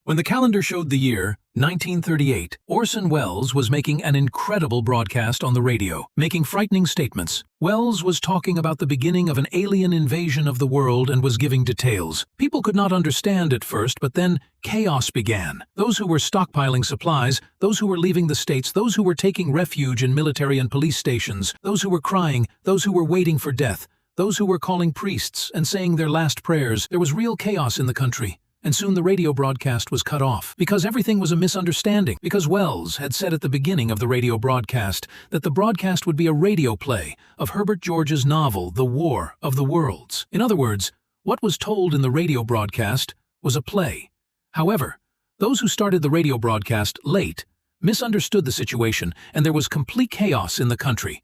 When the calendar showed the year 1938, Orson Welles was making an incredible broadcast on the radio, making frightening statements. Welles was talking about the beginning of an alien invasion of the world and was giving details. People could not understand at first, but then chaos began. Those who were stockpiling supplies, those who were leaving the states, those who were taking refuge in military and police stations, those who were crying, those who were waiting for death, those who were calling priests and saying their last prayers. There was real chaos in the country. And soon the radio broadcast was cut off, because everything was a misunderstanding, because Welles had said at the beginning of the radio broadcast that the broadcast would be a radio play of Herbert George's novel, The War of the Worlds. In other words, what was told in the radio broadcast was a play. However, those who started the radio broadcast late misunderstood the situation, and there was complete chaos in the country.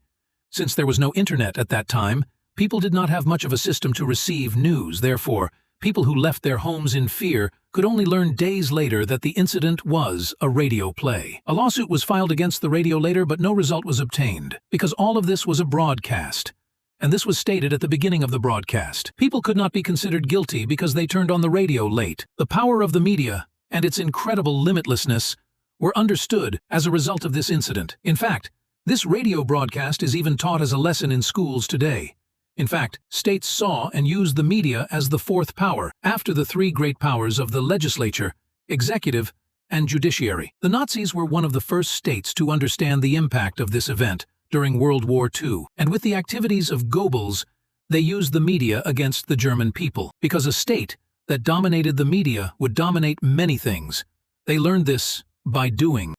Since there was no internet at that time, people did not have much of a system to receive news. Therefore, people who left their homes in fear could only learn days later that the incident was a radio play. A lawsuit was filed against the radio later, but no result was obtained, because all of this was a broadcast. And this was stated at the beginning of the broadcast. People could not be considered guilty because they turned on the radio late. The power of the media and its incredible limitlessness were understood as a result of this incident. In fact, this radio broadcast is even taught as a lesson in schools today. In fact, states saw and used the media as the fourth power, after the three great powers of the legislature, executive, and judiciary. The Nazis were one of the first states to understand the impact of this event during World War II, and with the activities of Goebbels, they used the media against the German people, because a state that dominated the media would dominate many things. They learned this by doing.